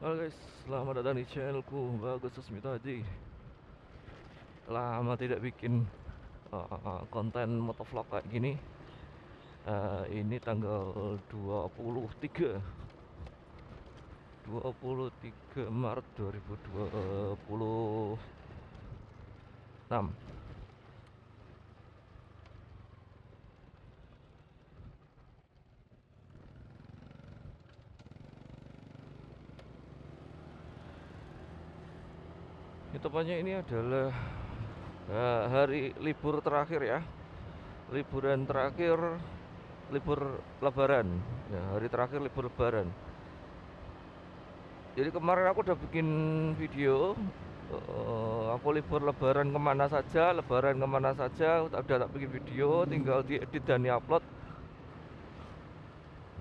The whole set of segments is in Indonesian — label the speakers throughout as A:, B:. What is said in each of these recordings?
A: Halo guys, selamat datang di channelku Bagus Susmito Haji. Lama tidak bikin konten motovlog kayak gini. Ini tanggal 23 Maret 2026. Ini tepatnya ini adalah hari libur terakhir ya. Liburan terakhir, libur lebaran ya, hari terakhir libur lebaran. Jadi kemarin aku udah bikin video, aku libur lebaran kemana saja, udah tak bikin video, tinggal diedit dan diupload.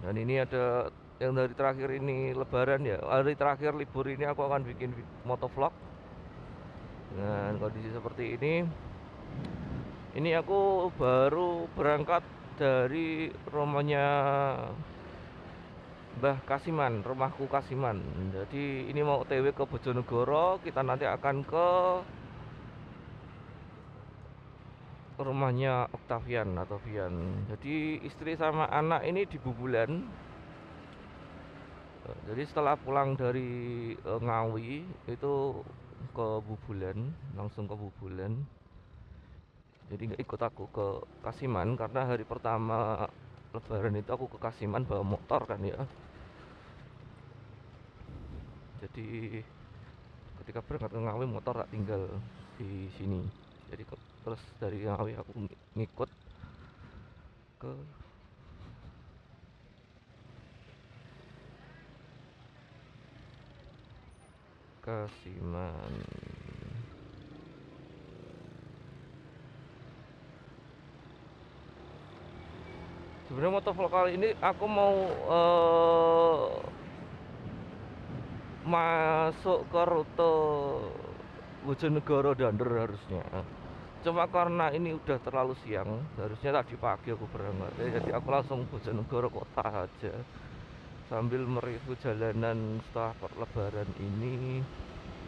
A: Dan ini ada yang dari terakhir ini lebaran ya, hari terakhir libur ini aku akan bikin motovlog dengan kondisi seperti ini. Ini aku baru berangkat dari rumahnya Mbah Kasiman, rumahku Kasiman. Jadi ini mau OTW ke Bojonegoro, kita nanti akan ke rumahnya Octavian atau Vian. Jadi istri sama anak ini di Bubulan. Jadi setelah pulang dari Ngawi itu ke Bubulan, langsung ke Bubulan. Jadi nggak ikut aku ke Kasiman karena hari pertama Lebaran itu aku ke Kasiman bawa motor kan ya. Jadi ketika berangkat ke Ngawi motor tak tinggal di sini. Jadi terus dari Ngawi aku ngikut ke Kasiman. Sebenarnya motovlog kali ini aku mau masuk ke rute Bojonegoro Dander harusnya. Cuma karena ini udah terlalu siang, harusnya tadi pagi aku berangkat. Jadi aku langsung Bojonegoro kota aja. Sambil mereview jalanan setelah Lebaran ini.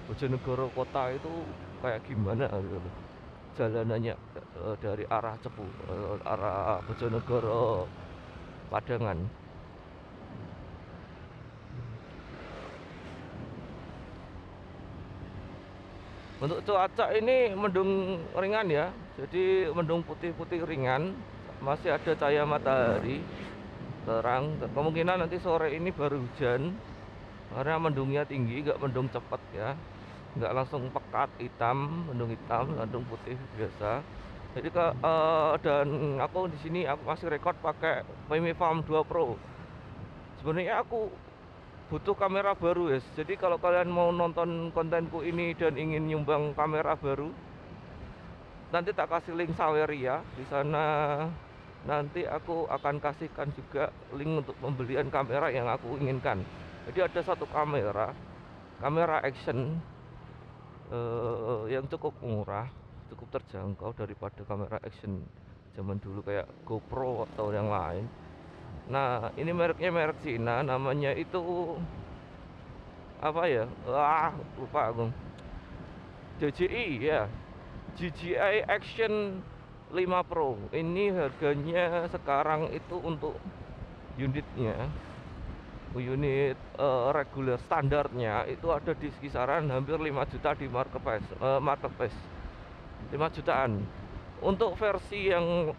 A: Bojonegoro kota itu kayak gimana gitu loh. Jalanannya dari arah Cepu, arah Bojonegoro Padangan. Untuk cuaca ini mendung ringan ya, jadi mendung putih-putih ringan, masih ada cahaya matahari terang. Kemungkinan nanti sore ini baru hujan karena mendungnya tinggi, nggak mendung cepat ya, nggak langsung pekat hitam, mendung putih biasa. Jadi dan aku di sini aku masih record pakai Mimi Farm 2 Pro. Sebenarnya aku butuh kamera baru ya. Jadi kalau kalian mau nonton kontenku ini dan ingin nyumbang kamera baru, nanti tak kasih link Saweria di sana. Nanti aku akan kasihkan juga link untuk pembelian kamera yang aku inginkan. Jadi ada satu kamera action yang cukup murah, cukup terjangkau daripada kamera action zaman dulu kayak GoPro atau yang lain. Nah, ini mereknya merek Cina, namanya itu apa ya? Lupa aku. DJI ya. DJI Action 5 Pro. Ini harganya sekarang itu untuk unitnya, regular standarnya itu ada di kisaran hampir 5 juta di marketplace. 5 jutaan. Untuk versi yang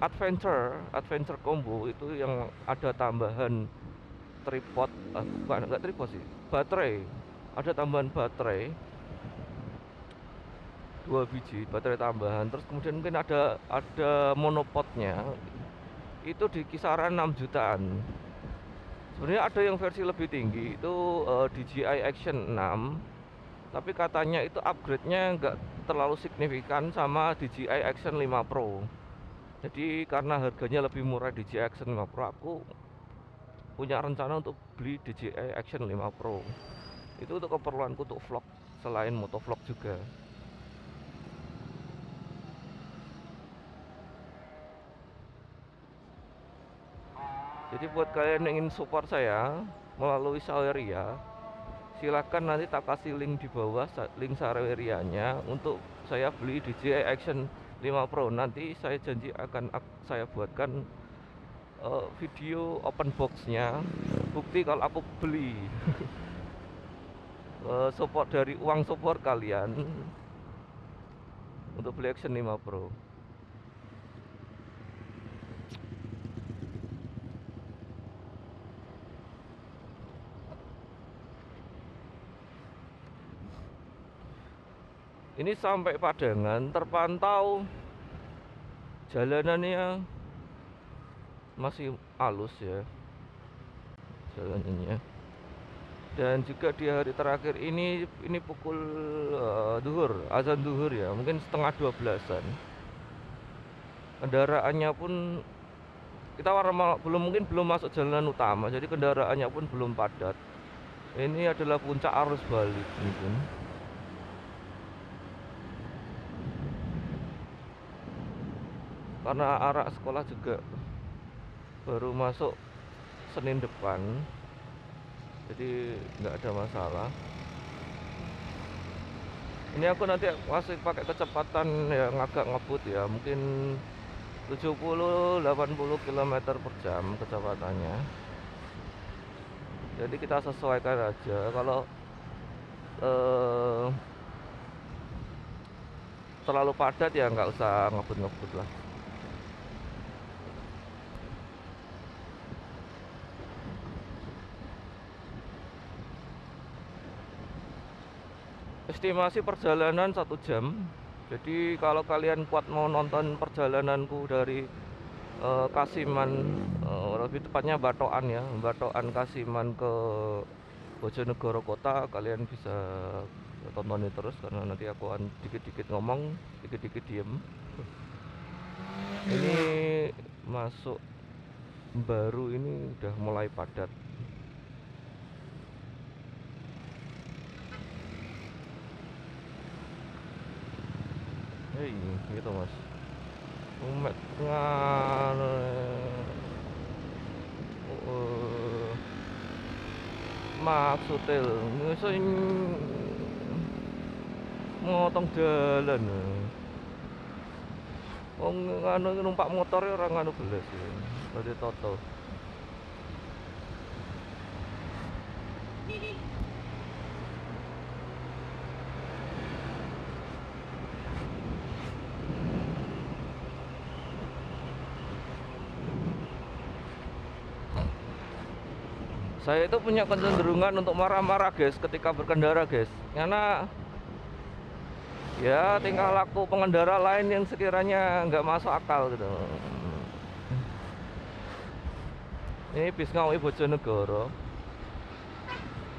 A: adventure combo itu yang ada tambahan tripod, bukan enggak tripod sih, baterai. Ada tambahan baterai 2 biji baterai tambahan. Terus kemudian mungkin ada monopodnya itu di kisaran 6 jutaan. Sebenarnya ada yang versi lebih tinggi itu DJI Action 6, tapi katanya itu upgrade-nya nggak terlalu signifikan sama DJI Action 5 Pro. Jadi karena harganya lebih murah DJI Action 5 Pro, aku punya rencana untuk beli DJI Action 5 Pro. Itu untuk keperluanku untuk vlog selain motovlog juga. Jadi buat kalian yang ingin support saya melalui Saweria, Silahkan nanti tak kasih link di bawah, link Sarewerianya untuk saya beli DJI Action 5 Pro. Nanti saya janji akan saya buatkan video open boxnya, bukti kalau aku beli. Support dari uang support kalian untuk beli Action 5 Pro. Ini sampai Padangan terpantau jalanannya masih halus ya jalanannya. Dan juga di hari terakhir ini pukul duhur, azan duhur ya, mungkin setengah 12-an. Kendaraannya pun kita belum masuk jalan utama, jadi kendaraannya pun belum padat. Ini adalah puncak arus balik mungkin. Karena arah sekolah juga baru masuk Senin depan, jadi nggak ada masalah. Ini aku nanti masih pakai kecepatan yang agak ngebut ya, mungkin 70-80 km per jam kecepatannya. Jadi kita sesuaikan aja. Kalau terlalu padat ya nggak usah ngebut-ngebut lah. Estimasi perjalanan 1 jam. Jadi kalau kalian kuat mau nonton perjalananku dari Kasiman, lebih tepatnya Batokan ya, Batokan Kasiman ke Bojonegoro kota, kalian bisa tontonin terus karena nanti aku akan dikit-dikit ngomong, dikit-dikit diem. Ini masuk baru ini udah mulai padat. Gitu mas, umet maksudnya sing motong jalan. Wong numpak motor ya orang belas ya, berarti toto. Saya itu punya kecenderungan untuk marah-marah guys ketika berkendara guys, karena ya tingkah laku pengendara lain yang sekiranya nggak masuk akal gitu. Ini bis Ngawi Bojonegoro,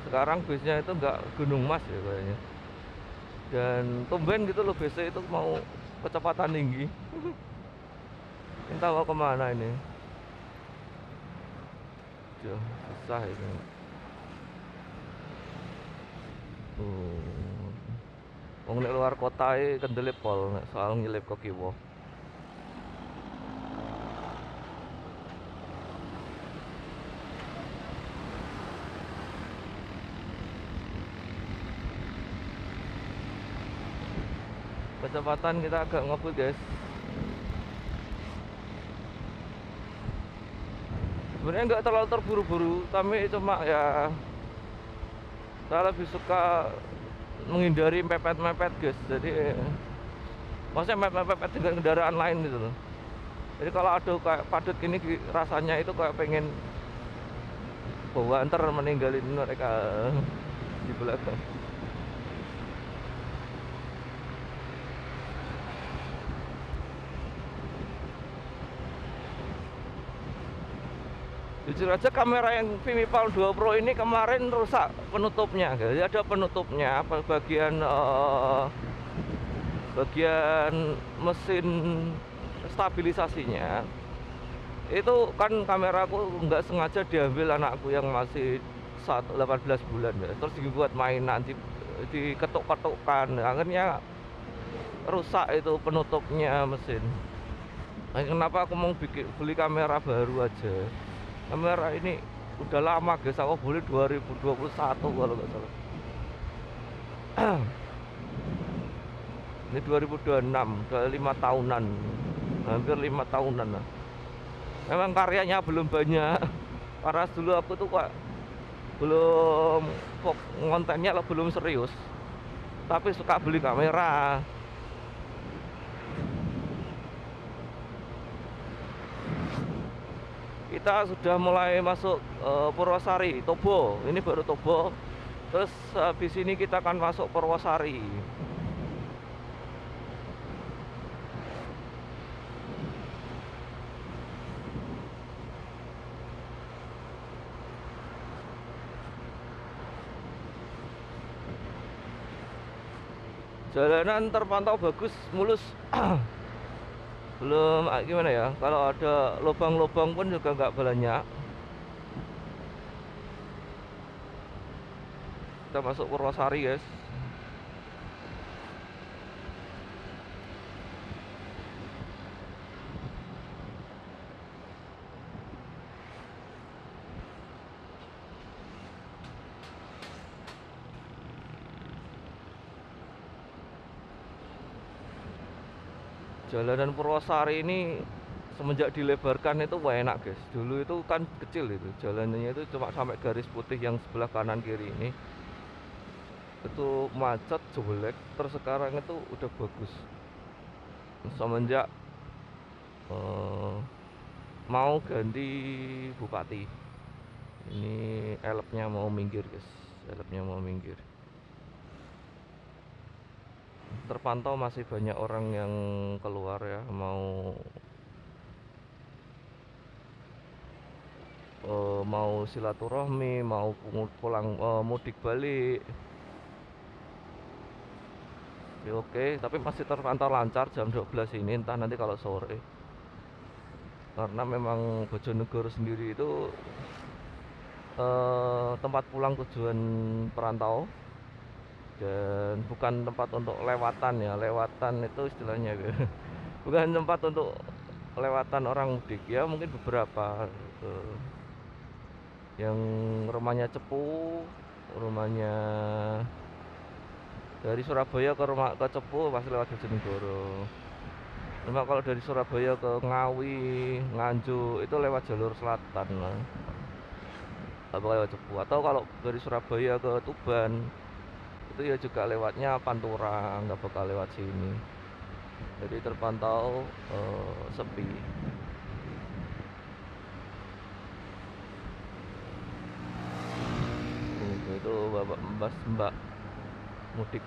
A: sekarang bisnya itu nggak Gunung Mas ya kayaknya, dan tumben gitu loh bisnya itu mau kecepatan tinggi. Entah mau kemana ini. Susah ini. Wong nek luar kota kendele pol nek soal nyelip ke kiwo. Kecepatan kita agak ngebut guys. Sebenarnya nggak terlalu terburu-buru, tapi cuma ya saya lebih suka menghindari mepet-mepet guys. Jadi maksudnya mepet-mepet dengan kendaraan lain gitu loh. Jadi kalau ada kayak padat gini rasanya itu kayak pengen bawa antar meninggalin mereka di belakang. Jujur aja kamera yang Vivify 2 Pro ini kemarin rusak penutupnya. Jadi ada penutupnya bagian mesin stabilisasinya. Itu kan kameraku nggak sengaja diambil anakku yang masih 18 bulan ya. Terus dibuat mainan, diketuk-ketukkan. Akhirnya rusak itu penutupnya mesin. Nah, kenapa aku mau beli kamera baru aja? Kamera ini udah lama guys, aku beli 2021 kalau nggak salah. Ini 2026, udah 5 tahunan, hampir 5 tahunan lah. Memang karyanya belum banyak. Karena dulu aku tuh kok belum kontennya lah belum serius, tapi suka beli kamera. Kita sudah mulai masuk Purwosari, Tobo. Ini baru Tobo. Terus habis ini kita akan masuk Purwosari. Jalanan terpantau bagus, mulus. Belum gimana ya, kalau ada lubang-lubang pun juga nggak banyak. Kita masuk Purwosari, guys. Jalanan Purwosari ini semenjak dilebarkan itu wah enak, guys. Dulu itu kan kecil, itu jalanannya itu cuma sampai garis putih yang sebelah kanan kiri ini. Itu macet, jelek. Terus sekarang itu udah bagus semenjak mau ganti bupati. Ini elopnya mau minggir, guys. Elopnya mau minggir. Terpantau masih banyak orang yang keluar ya, mau silaturahmi, mau pulang mudik balik. Ya, oke, tapi masih terpantau lancar jam 12 ini, entah nanti kalau sore. Karena memang Bojonegoro sendiri itu tempat pulang tujuan perantau dan bukan tempat untuk lewatan ya. Lewatan itu istilahnya bukan tempat untuk lewatan orang mudik ya, mungkin beberapa yang rumahnya Cepu, rumahnya dari Surabaya ke Cepu pasti lewat Bojonegoro. Cuma kalau dari Surabaya ke Ngawi, Nganjuk itu lewat jalur selatan lah, atau lewat Cepu. Atau kalau dari Surabaya ke Tuban itu ya juga lewatnya Pantura, nggak bakal lewat sini. Jadi terpantau sepi. Itu bapak mbak mudik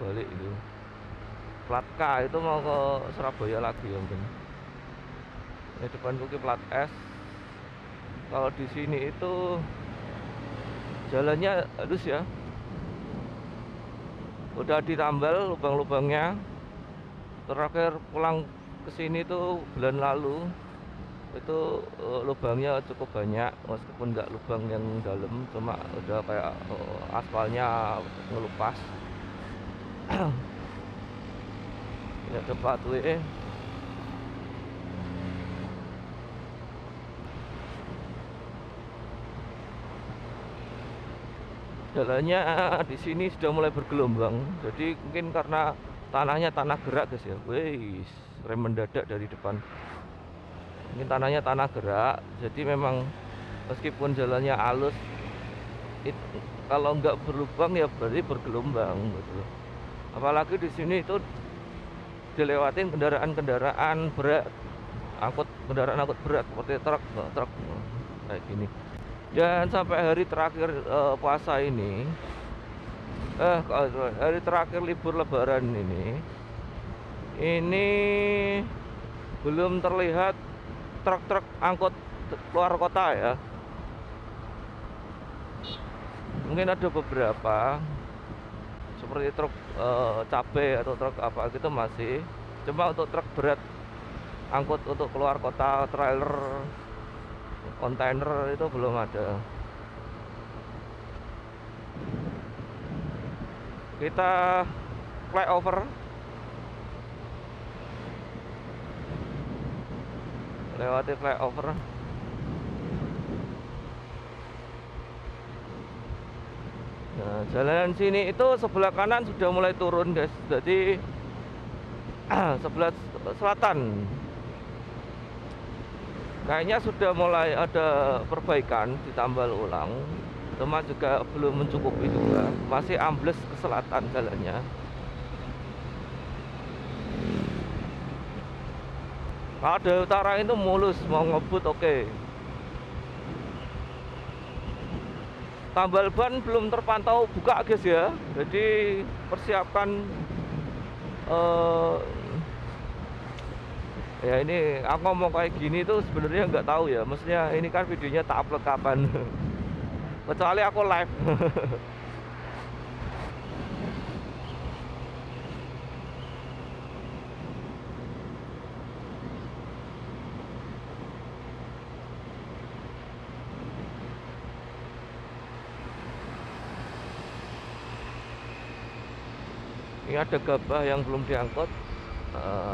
A: balik itu plat K itu mau ke Surabaya lagi ya mungkin. Ini depan kuki plat S. Kalau di sini itu jalannya halus ya, udah ditambal lubang-lubangnya. Terakhir pulang ke sini tuh bulan lalu itu lubangnya cukup banyak, meskipun nggak lubang yang dalam, cuma udah kayak aspalnya ngelupas. Ini ada pathway. Jalannya di sini sudah mulai bergelombang, jadi mungkin karena tanahnya tanah gerak, guys ya. Wih, rem mendadak dari depan. Ini tanahnya tanah gerak, jadi memang meskipun jalannya halus, kalau nggak berlubang ya berarti bergelombang gitu. Apalagi di sini itu dilewatin kendaraan-kendaraan berat, kendaraan angkut berat seperti truk kayak gini. Dan sampai hari terakhir puasa ini, hari terakhir libur Lebaran ini belum terlihat truk-truk angkut keluar kota ya. Mungkin ada beberapa seperti truk cabai atau truk apa gitu masih, cuma untuk truk berat angkut untuk keluar kota, trailer, kontainer itu belum ada. Kita flyover, lewati flyover. Nah, jalanan sini itu sebelah kanan sudah mulai turun guys, jadi sebelah selatan kayaknya sudah mulai ada perbaikan, ditambal ulang, cuma juga belum mencukupi juga, masih ambles ke selatan jalannya. Kalau dari utara itu mulus, mau ngebut oke. Tambal ban belum terpantau buka guys ya, jadi persiapkan ya ini aku ngomong kayak gini tuh sebenarnya nggak tahu ya, maksudnya ini kan videonya tak upload kapan kecuali aku live. Ini ada gabah yang belum diangkut,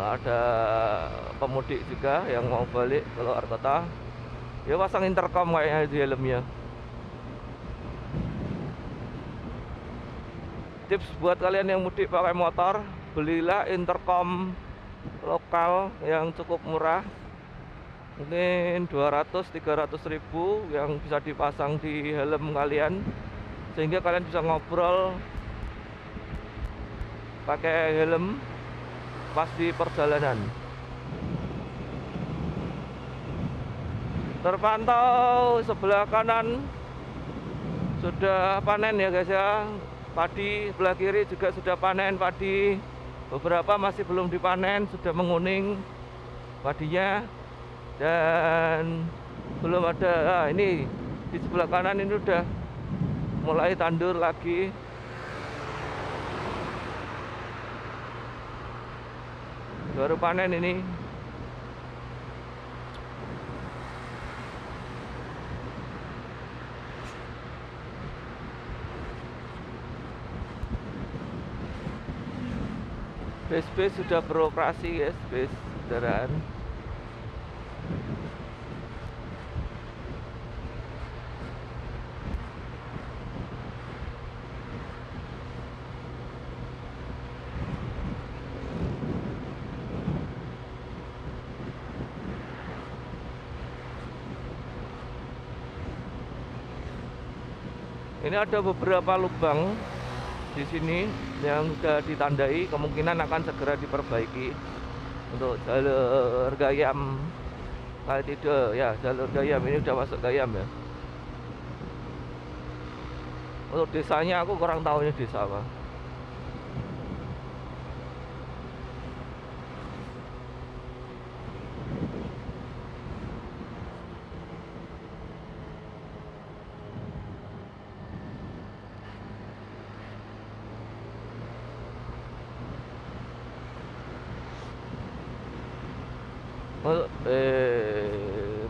A: ada pemudik juga yang mau balik ke luar kota. Ya pasang intercom kayaknya di helmnya. Tips buat kalian yang mudik pakai motor, belilah intercom lokal yang cukup murah, mungkin 200-300 ribu, yang bisa dipasang di helm kalian sehingga kalian bisa ngobrol pakai helm pas di perjalanan. Terpantau sebelah kanan sudah panen ya guys ya, padi. Sebelah kiri juga sudah panen padi, beberapa masih belum dipanen, sudah menguning padinya, dan belum ada. Ini di sebelah kanan ini udah mulai tandur lagi. Baru panen ini. Bis-bis sudah beroperasi guys, bis kendaraan. Ini ada beberapa lubang di sini yang sudah ditandai, kemungkinan akan segera diperbaiki untuk jalur Gayam. Kalau tidak ya jalur Gayam ini udah masuk Gayam ya. Untuk desanya aku kurang tahu ini desa apa.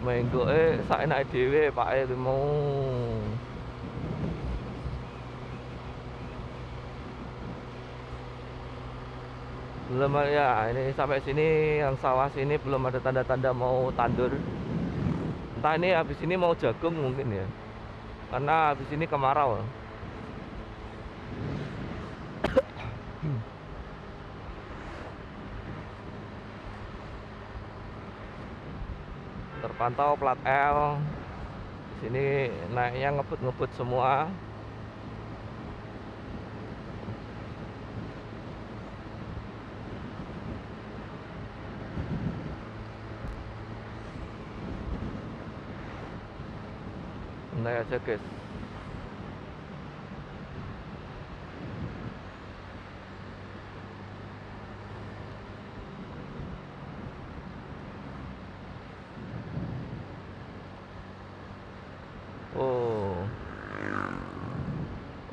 A: Menggo saenake dhewe Pak mau. Belum ya, ini sampai sini yang sawah sini belum ada tanda-tanda mau tandur. Entah ini habis ini mau jagung mungkin ya, karena habis ini kemarau. Terpantau plat L. Di sini naiknya ngebut-ngebut semua. Naik aja guys.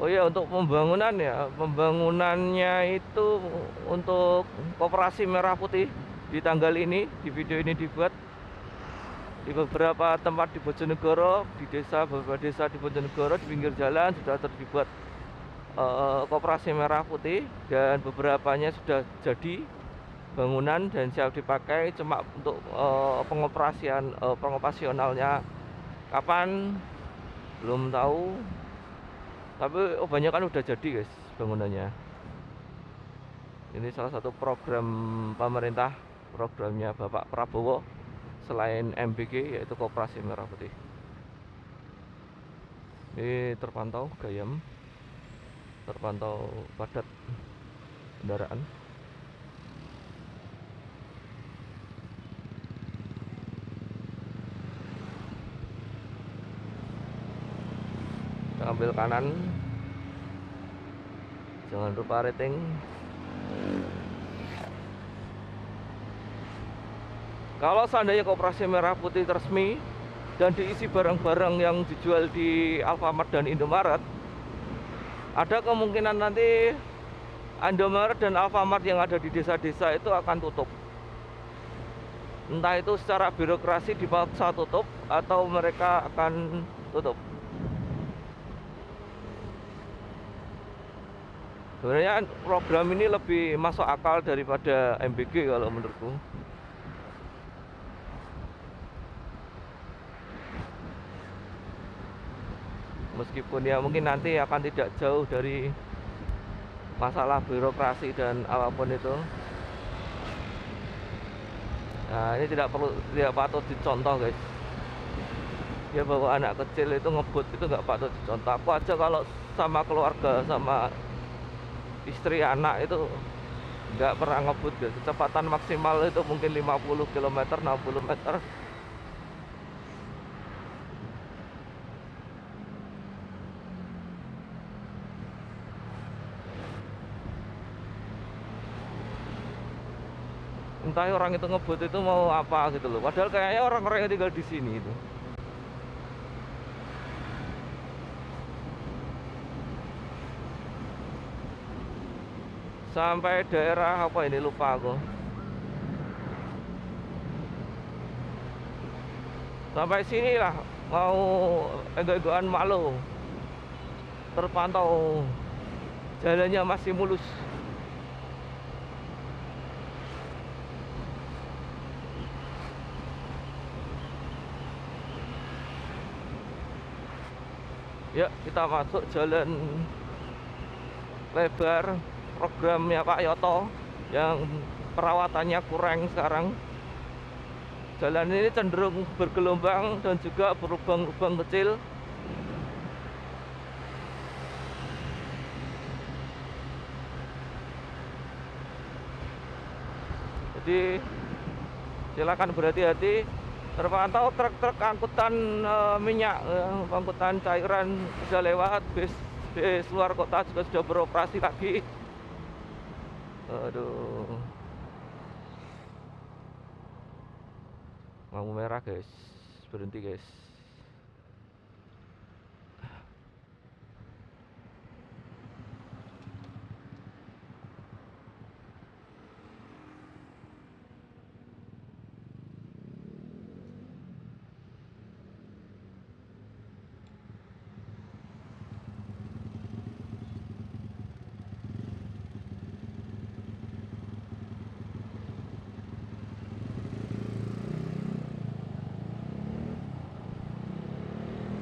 A: Oh ya, untuk pembangunan ya, pembangunannya itu untuk Koperasi Merah Putih di tanggal ini, di video ini dibuat di beberapa tempat di Bojonegoro, di desa, beberapa desa di Bojonegoro, di pinggir jalan sudah terdibuat Koperasi Merah Putih, dan beberapanya sudah jadi bangunan dan siap dipakai. Cuma untuk pengoperasionalnya kapan belum tahu. Tapi kebanyakan udah jadi guys bangunannya. Ini salah satu program pemerintah, programnya Bapak Prabowo selain MBG, yaitu Koperasi Merah Putih. Ini terpantau gayam, terpantau padat kendaraan. Kita ambil kanan, jangan lupa rating. Kalau seandainya Koperasi Merah Putih resmi dan diisi barang-barang yang dijual di Alfamart dan Indomaret, ada kemungkinan nanti Indomaret dan Alfamart yang ada di desa-desa itu akan tutup. Entah itu secara birokrasi dipaksa tutup atau mereka akan tutup. Sebenarnya program ini lebih masuk akal daripada MBG kalau menurutku. Meskipun ya mungkin nanti akan tidak jauh dari masalah birokrasi dan apapun itu. Nah, ini tidak patut dicontoh guys. Dia bawa anak kecil itu ngebut, itu nggak patut dicontoh. Aku aja kalau sama keluarga, sama istri anak itu nggak pernah ngebut guys. Kecepatan maksimal itu mungkin 50 km, 60 meter. Entah orang itu ngebut itu mau apa gitu loh. Padahal kayaknya orang-orang yang tinggal di sini itu. Sampai daerah apa ini lupa aku. Sampai sini lah mau ego-egoan malu. Terpantau jalannya masih mulus. Ya, kita masuk jalan lebar programnya Pak Yoto yang perawatannya kurang sekarang. Jalan ini cenderung bergelombang dan juga berlubang-lubang kecil. Jadi silakan berhati-hati. Terpantau truk-truk angkutan minyak, angkutan cairan sudah lewat, bis luar kota juga sudah beroperasi lagi. Aduh, lampu merah guys, berhenti guys.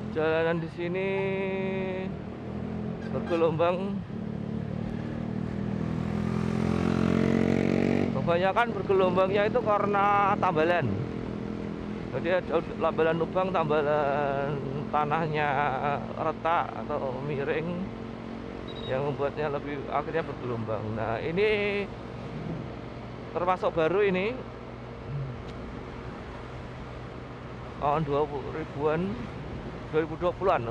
A: Jalanan di sini bergelombang. Kebanyakan bergelombangnya itu karena tambalan. Jadi ada tambalan lubang, tambalan tanahnya retak atau miring yang membuatnya lebih akhirnya bergelombang. Nah, ini termasuk baru ini tahun 2000-an 2020-an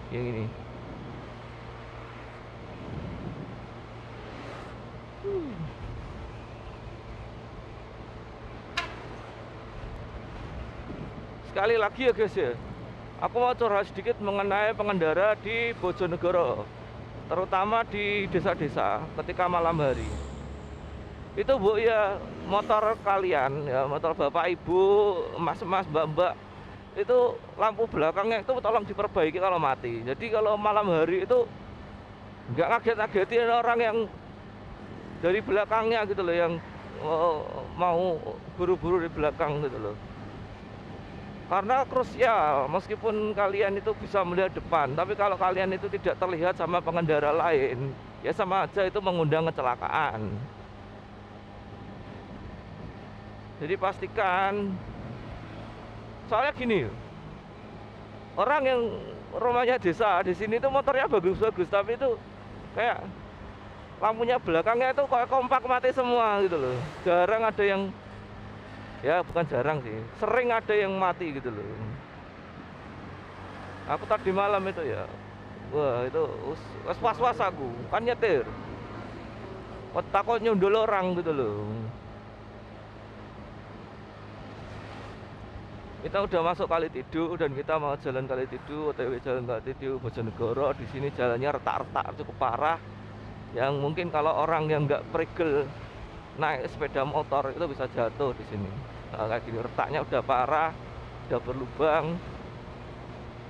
A: yang ini. Sekali lagi ya guys ya, aku mau curhat sedikit mengenai pengendara di Bojonegoro, terutama di desa-desa ketika malam hari. Itu bu ya, motor kalian ya, motor bapak ibu, mas-mas, mbak-mbak, itu lampu belakangnya itu tolong diperbaiki kalau mati. Jadi kalau malam hari itu nggak ngaget-ngagetin orang yang dari belakangnya gitu loh, yang mau buru-buru di belakang gitu loh. Karena krusial, meskipun kalian itu bisa melihat depan, tapi kalau kalian itu tidak terlihat sama pengendara lain, ya sama aja itu mengundang kecelakaan. Jadi pastikan, soalnya gini, orang yang rumahnya desa di sini tuh motornya bagus-bagus, tapi itu kayak lampunya belakangnya itu kayak kompak mati semua gitu loh. Jarang ada yang, ya bukan jarang sih, sering ada yang mati gitu loh. Aku tadi malam itu ya, wah itu was-was aku, kan nyetir, takut nyundul orang gitu loh. Kita udah masuk Kali Tiduk dan kita mau jalan Kali Tiduk, OTW jalan Kali Tiduk Bojonegoro. Di sini jalannya retak-retak cukup parah, yang mungkin kalau orang yang nggak prigel naik sepeda motor itu bisa jatuh di sini. Nah, kayak gini retaknya udah parah, udah berlubang.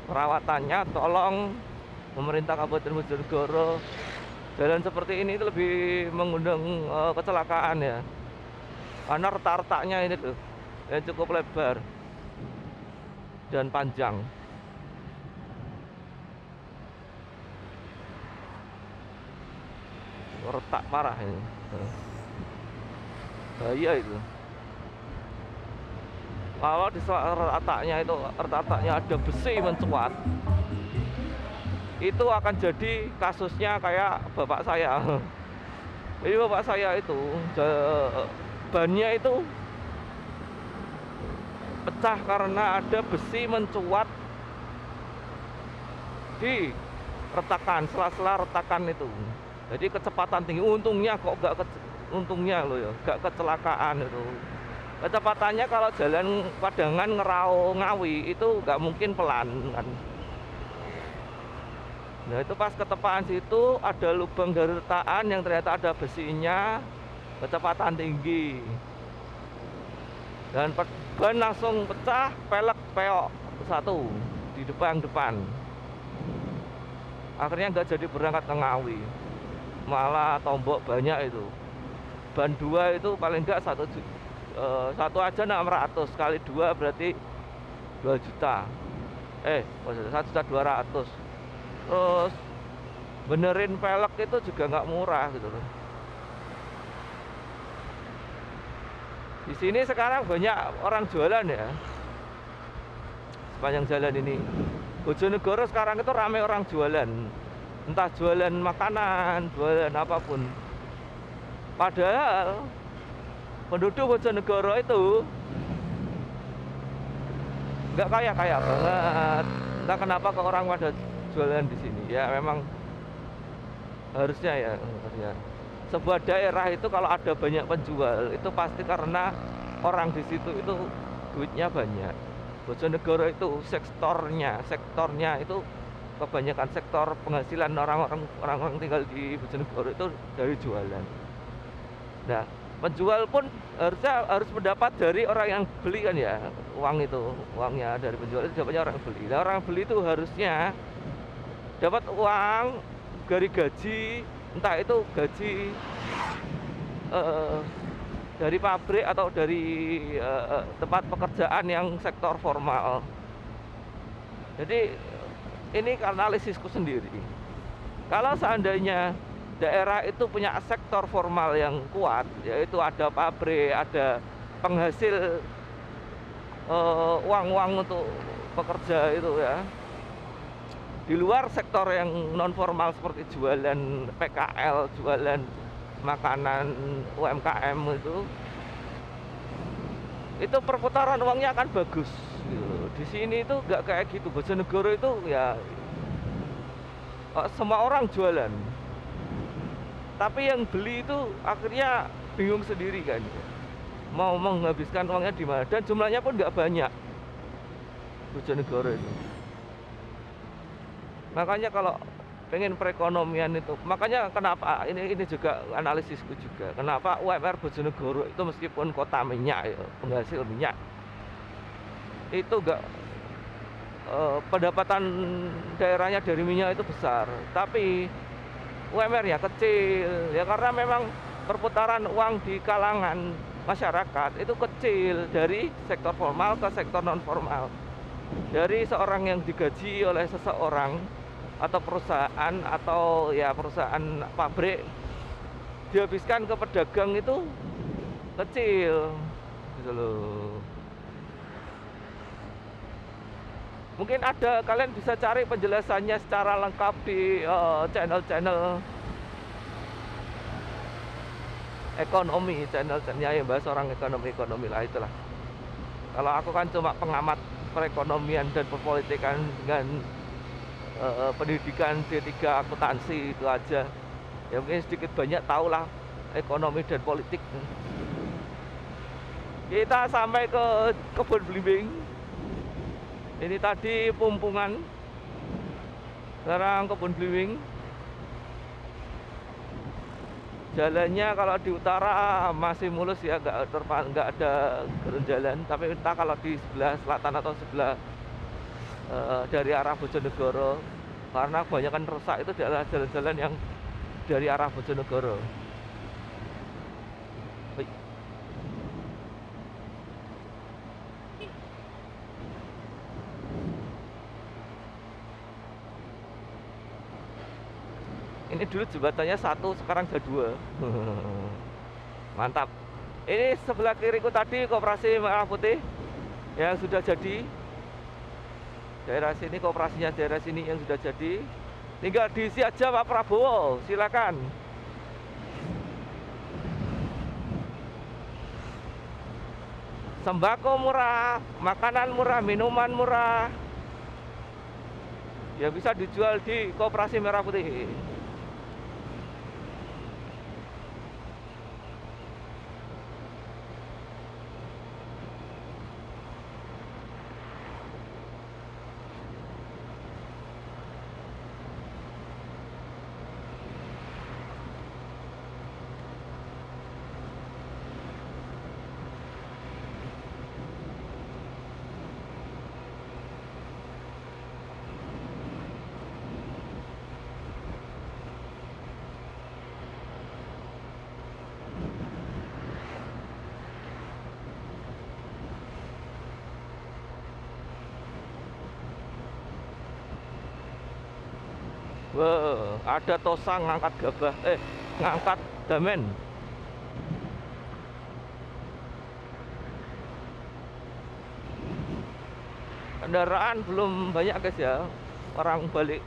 A: Perawatannya tolong pemerintah Kabupaten Bojonegoro. Jalan seperti ini itu lebih mengundang kecelakaan ya, karena retak-retaknya ini tuh yang cukup lebar dan panjang. Retak parah ini, bahaya itu. Kalau di retaknya itu, retaknya ada besi mencuat, itu akan jadi kasusnya kayak bapak saya. Jadi bapak saya itu bannya itu pecah karena ada besi mencuat di retakan, sela-sela retakan itu. Jadi kecepatan tinggi, untungnya kok gak untungnya loh ya, gak kecelakaan itu. Kecepatannya kalau jalan Padangan Ngerau Ngawi itu gak mungkin pelan kan. Nah itu pas ketepaan situ ada lubang dari retakan yang ternyata ada besinya, kecepatan tinggi, dan ban langsung pecah, pelek peok satu di depan. Akhirnya nggak jadi berangkat ke Ngawi, malah tombok banyak itu. Ban dua itu paling nggak satu aja 600, kali dua berarti 2 juta. 1.200.000. Terus benerin pelek itu juga nggak murah gitu loh. Di sini sekarang banyak orang jualan ya, sepanjang jalan ini. Bojonegoro sekarang itu ramai orang jualan, entah jualan makanan, jualan apapun. Padahal penduduk Bojonegoro itu nggak kaya banget. Entah kenapa ke orang pada jualan di sini. Ya memang harusnya ya. Sebuah daerah itu kalau ada banyak penjual itu pasti karena orang di situ itu duitnya banyak. Bojonegoro itu sektornya itu kebanyakan sektor penghasilan orang tinggal di Bojonegoro itu dari jualan. Nah, penjual pun harus mendapat dari orang yang beli kan ya, uangnya dari penjual itu dapatnya orang beli. Nah, orang beli itu harusnya dapat uang dari gaji, entah itu gaji dari pabrik atau dari tempat pekerjaan yang sektor formal. Jadi ini analisisku sendiri. Kalau seandainya daerah itu punya sektor formal yang kuat, yaitu ada pabrik, ada penghasil uang untuk pekerja itu ya, di luar sektor yang non formal seperti jualan PKL, jualan makanan UMKM itu perputaran uangnya akan bagus gitu. Di sini itu nggak kayak gitu. Bojonegoro itu ya semua orang jualan, tapi yang beli itu akhirnya bingung sendiri kan, mau menghabiskan uangnya di mana, dan jumlahnya pun nggak banyak Bojonegoro itu. Makanya kalau pengen perekonomian itu, makanya kenapa ini juga analisisku juga, kenapa UMR Bojonegoro itu meskipun kota minyak ya, penghasil minyak itu enggak pendapatan daerahnya dari minyak itu besar, tapi UMR-nya kecil ya, karena memang perputaran uang di kalangan masyarakat itu kecil dari sektor formal ke sektor non formal. dari seorang yang digaji oleh seseorang atau perusahaan atau ya perusahaan pabrik dihabiskan ke pedagang itu kecil gitu loh. Mungkin ada, kalian bisa cari penjelasannya secara lengkap di channel-channel ekonomi, channel-channelnya yang bahas orang ekonomi lah itulah. Kalau aku kan cuma pengamat perekonomian dan perpolitikan dengan pendidikan D3 akuntansi itu aja. Ya mungkin sedikit banyak tahulah ekonomi dan politik. Kita sampai ke kebun belimbing. Ini tadi Pumpungan, sekarang kebun belimbing. Jalannya kalau di utara masih mulus ya, nggak ada gerun jalan. Tapi entah kalau di sebelah selatan atau sebelah dari arah Bojonegoro, karena kebanyakan rusak itu adalah jalan-jalan yang dari arah Bojonegoro. Ini dulu jembatannya satu, sekarang jadi dua. Mantap. Ini sebelah kiriku tadi Koperasi Merah Putih yang sudah jadi. Daerah sini kooperasinya, daerah sini yang sudah jadi. Tinggal diisi aja Pak Prabowo, silakan. Sembako murah, makanan murah, minuman murah. Ya bisa dijual di Koperasi Merah Putih. Wah, ada Tosa ngangkat gabah, ngangkat damen. Kendaraan belum banyak guys ya. Orang balik,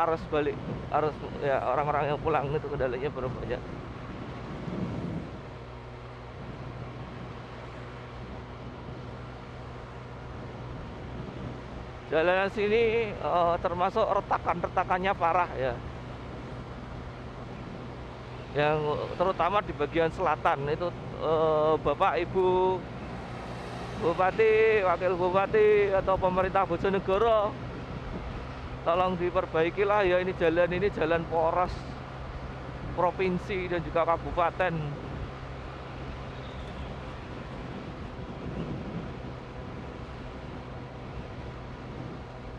A: arus balik, arus ya orang-orang yang pulang itu kendalanya belum banyak. Jalanan sini termasuk retakan-retakannya parah ya. Yang terutama di bagian selatan itu Bapak Ibu Bupati, Wakil Bupati atau pemerintah Bojonegoro, tolong diperbaikilah ya ini jalan poros provinsi dan juga kabupaten.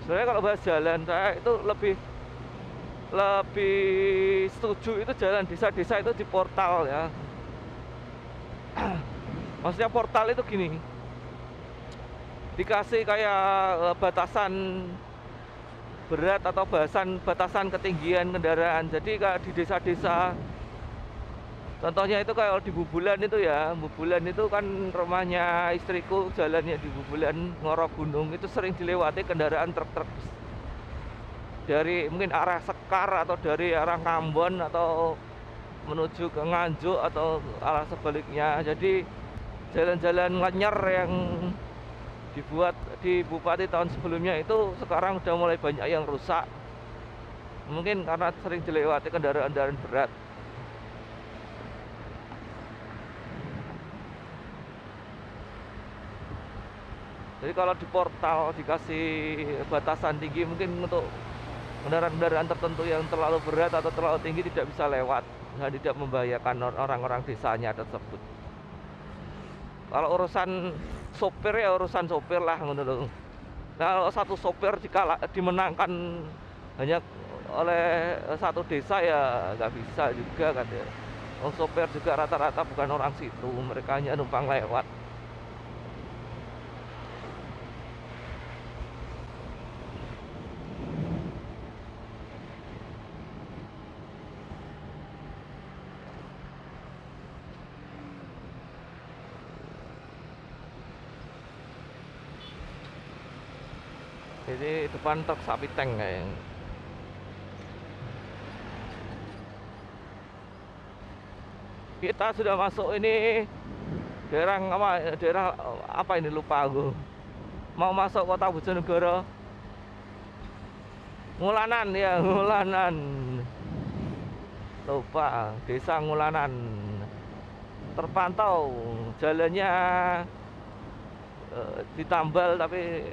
A: Sebenarnya kalau bahas jalan, saya itu lebih setuju itu jalan desa-desa itu di portal ya. Maksudnya portal itu gini, dikasih kayak batasan berat atau batasan ketinggian kendaraan. Jadi kayak di desa-desa, contohnya itu kayak di Bubulan itu ya. Bubulan itu kan rumahnya istriku, jalannya di Bubulan Ngoro Gunung itu sering dilewati kendaraan truk-truk dari mungkin arah Sekar atau dari arah Ngambon atau menuju ke Nganjuk atau arah sebaliknya. Jadi jalan-jalan nganyer yang dibuat di Bupati tahun sebelumnya itu sekarang udah mulai banyak yang rusak, mungkin karena sering dilewati kendaraan-kendaraan berat. Jadi kalau di portal dikasih batasan tinggi, mungkin untuk kendaraan-kendaraan tertentu yang terlalu berat atau terlalu tinggi tidak bisa lewat dan tidak membahayakan orang-orang desanya tersebut. Kalau urusan sopir ya urusan sopir lah ngono lho. Kalau satu sopir dimenangkan hanya oleh satu desa ya nggak bisa juga kan ya. Sopir juga rata-rata bukan orang situ, mereka hanya numpang lewat. Ini depan truk sapi tank kayak. Kita sudah masuk ini daerah apa ini lupa aku. Mau masuk kota Bojonegoro. Ngulanan ya, Ngulanan. Lupa, Desa Ngulanan. Terpantau jalannya ditambal tapi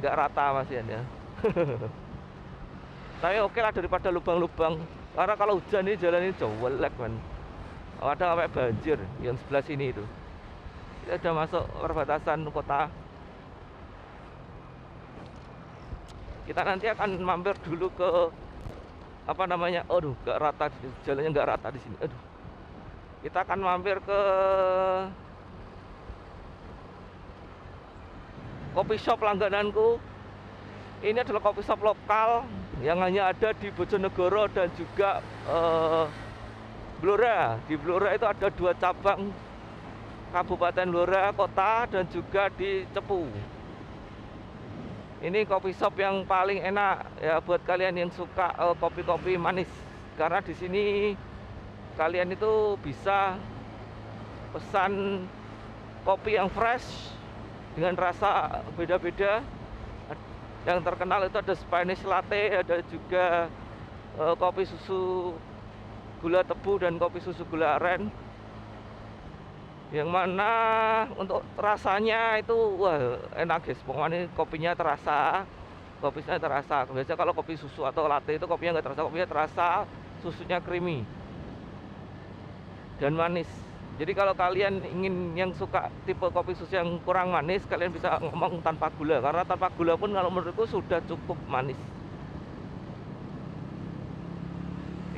A: nggak rata masih ya. Tapi oke lah daripada lubang-lubang. Karena kalau hujan ini jalan ini jelek man. Ada sampai banjir yang sebelah sini itu. Kita sudah masuk perbatasan kota. Kita nanti akan mampir dulu ke apa namanya? Aduh, nggak rata jalannya, nggak rata di sini. Aduh. Kita akan mampir ke kopi shop langgananku. Ini adalah kopi shop lokal yang hanya ada di Bojonegoro dan juga Blora. Di Blora itu ada 2 cabang, Kabupaten Blora Kota dan juga di Cepu. Ini kopi shop yang paling enak ya buat kalian yang suka kopi-kopi manis. Karena di sini kalian itu bisa pesan kopi yang fresh dengan rasa beda-beda. Yang terkenal itu ada Spanish latte, ada juga kopi susu gula tebu dan kopi susu gula aren. Yang mana untuk rasanya itu wah enak guys. Pokoknya kopinya terasa, kopinya terasa. Biasanya kalau kopi susu atau latte itu kopinya nggak terasa, kopinya terasa, susunya creamy dan manis. Jadi kalau kalian ingin yang suka tipe kopi susu yang kurang manis, kalian bisa ngomong tanpa gula. Karena tanpa gula pun kalau menurutku sudah cukup manis.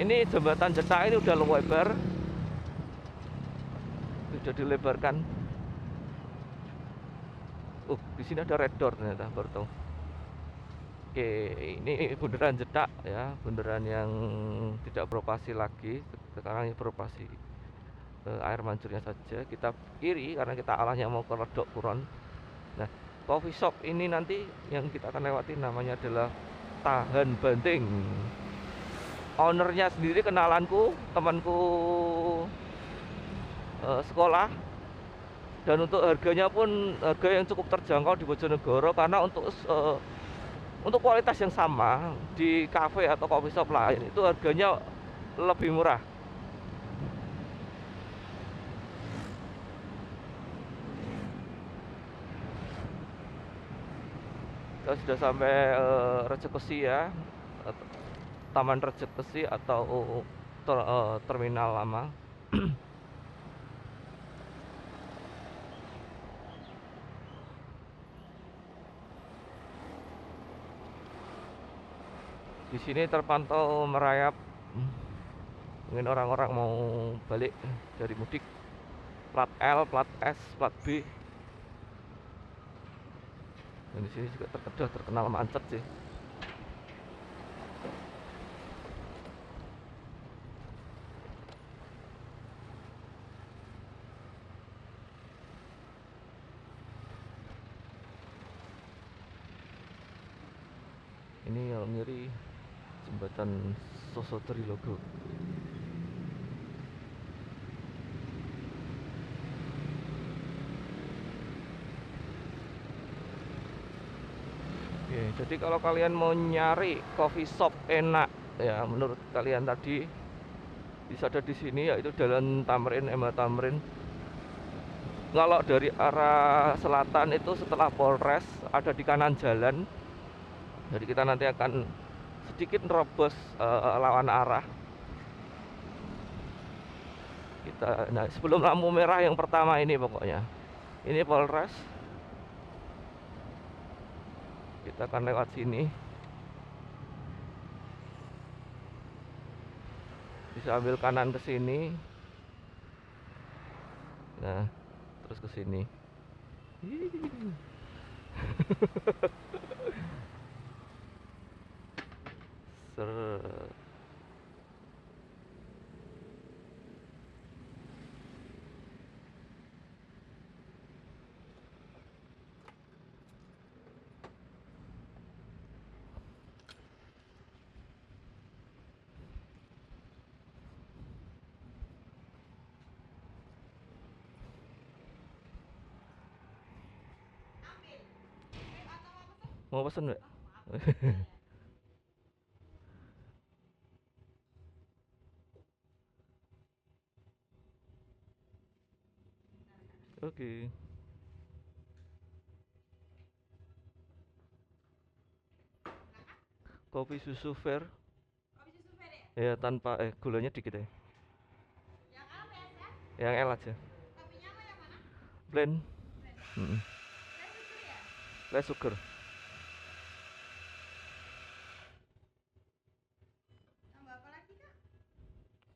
A: Ini jembatan Jetak ini udah lebar, sudah dilebarkan. Di sini ada red door ternyata, baru tahu. Oke, ini bundaran Jetak ya, bundaran yang tidak beroperasi lagi. Sekarang ini beroperasi air mancurnya saja. Kita kiri karena kita arahnya mau ke Ledok Kulon. Nah, coffee shop ini nanti yang kita akan lewati namanya adalah Tahan Banting. Ownernya sendiri kenalanku, temanku sekolah. Dan untuk harganya pun harga yang cukup terjangkau di Bojonegoro karena untuk kualitas yang sama di cafe atau coffee shop lain itu harganya lebih murah. Kita sudah sampai Rejekesi ya, Taman Rejekesi atau terminal lama. Di sini terpantau merayap. Mungkin orang-orang mau balik dari mudik. Plat L, plat S, plat B. Dan di sini juga terkenal macet sih. Ini yang ngiri jembatan Sosotri Logo. Oke, jadi kalau kalian mau nyari coffee shop enak ya menurut kalian tadi bisa ada di sini yaitu Jalan Tamrin, MH Tamrin. Kalau dari arah selatan itu setelah Polres ada di kanan jalan. Jadi kita nanti akan sedikit nerobos lawan arah. Nah, sebelum lampu merah yang pertama ini pokoknya. Ini Polres. Kita akan lewat sini. Bisa ambil kanan ke sini. Nah, terus ke sini. Ser. Mau pesen nggak? Oke. Kopi susu fair. Ya tanpa gulanya dikit ya. Yang L aja. Blend. Mm-mm. Less sugar.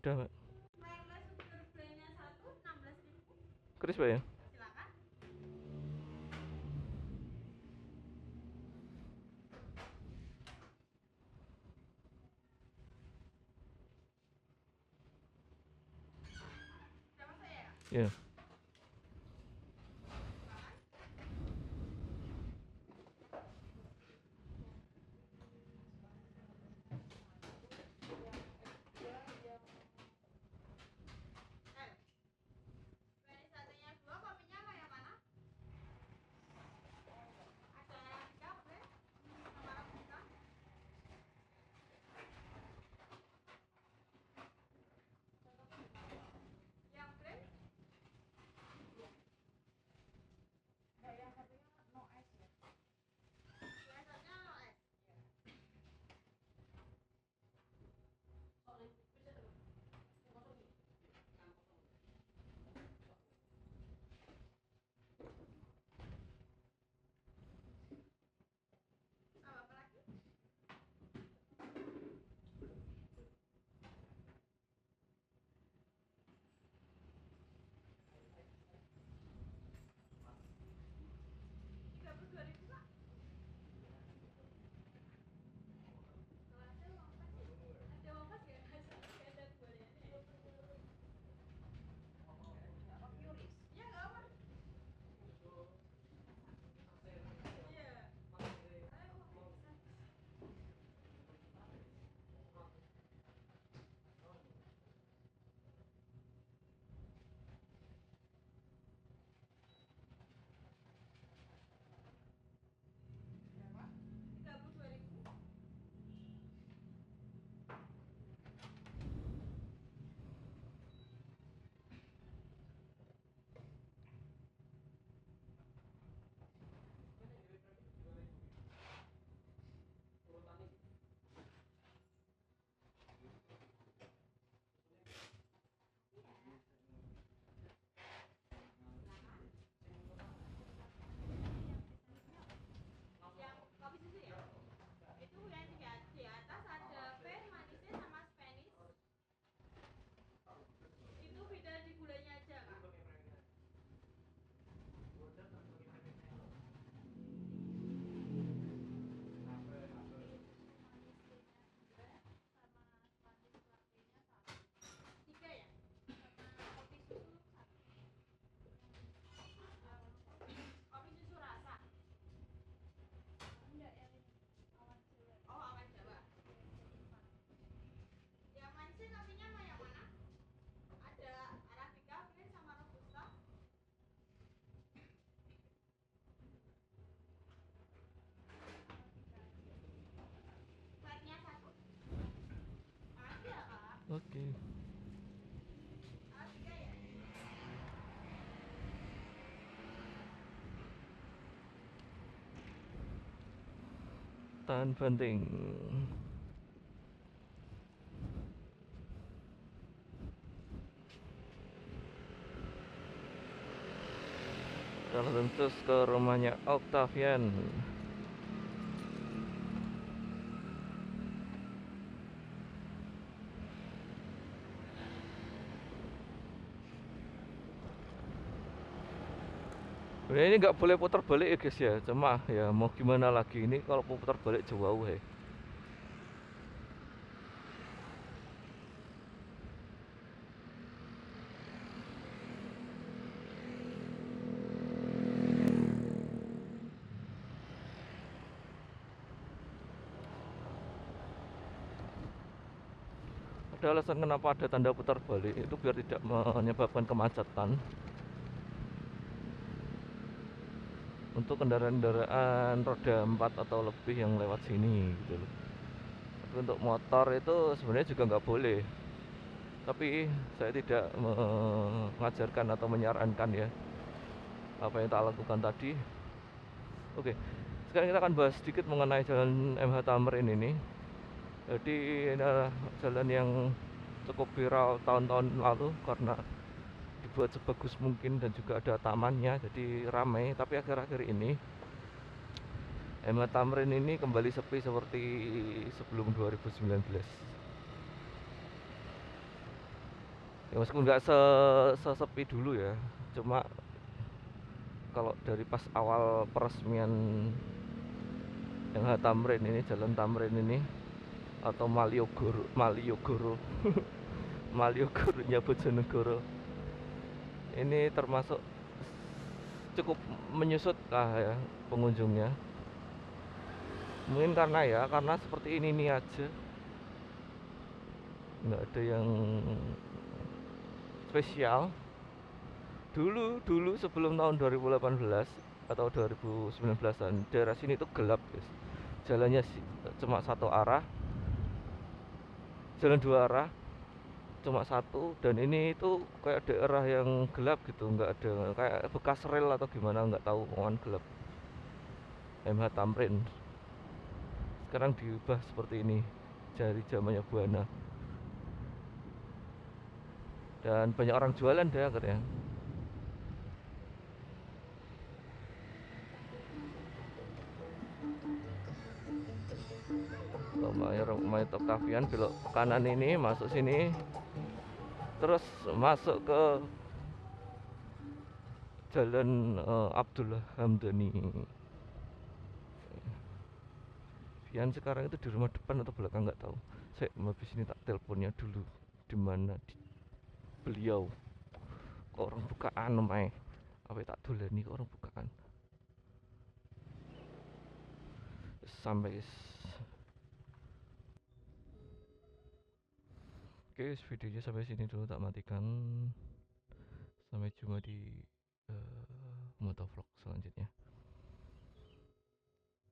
A: Udah, Mbak. Crisp ya? Ya. Oke. Tahan banting. Kalau tentu ke rumahnya Octavian. Ini nggak boleh putar balik ya guys ya. Cuma ya mau gimana lagi, ini kalau putar balik jauh ya. Ada alasan kenapa ada tanda putar balik, itu biar tidak menyebabkan kemacetan. untuk kendaraan-kendaraan roda 4 atau lebih yang lewat sini gitu loh. Tapi untuk motor itu sebenarnya juga nggak boleh. Tapi saya tidak mengajarkan atau menyarankan ya apa yang tak lakukan tadi. Oke, sekarang kita akan bahas sedikit mengenai jalan MH Tamrin ini. Jadi ini adalah jalan yang cukup viral tahun-tahun lalu karena dibuat sebagus mungkin dan juga ada tamannya, jadi ramai. Tapi akhir-akhir ini MH Tamrin ini kembali sepi seperti sebelum 2019. Ya meskipun nggak sesepi dulu ya, cuma kalau dari pas awal peresmian MH Tamrin ini, jalan Tamrin ini atau Maliogoro Maliogoronya Bojonegoro ini termasuk cukup menyusut lah ya pengunjungnya. Mungkin karena seperti ini aja, nggak ada yang spesial. Dulu sebelum tahun 2018 atau 2019an daerah sini tuh gelap guys. Jalannya cuma satu arah, jalan dua arah cuma satu, dan ini itu kayak daerah yang gelap gitu, nggak ada kayak bekas rel atau gimana nggak tahu, pokoknya gelap. MH Tamrin sekarang diubah seperti ini dari zamannya Buana, dan banyak orang jualan deh akhirnya. Mayor Octavian belok kanan ini masuk sini, terus masuk ke jalan Abdullah Hamdani. Pian sekarang itu di rumah depan atau belakang nggak tahu. Saya habis ini tak teleponnya dulu, di mana beliau. Kok orang bukaan mai, apa tak dolani kok orang bukaan. Sampai guys. Oke, videonya sampai sini dulu, tak matikan. Sampai jumpa di motovlog selanjutnya.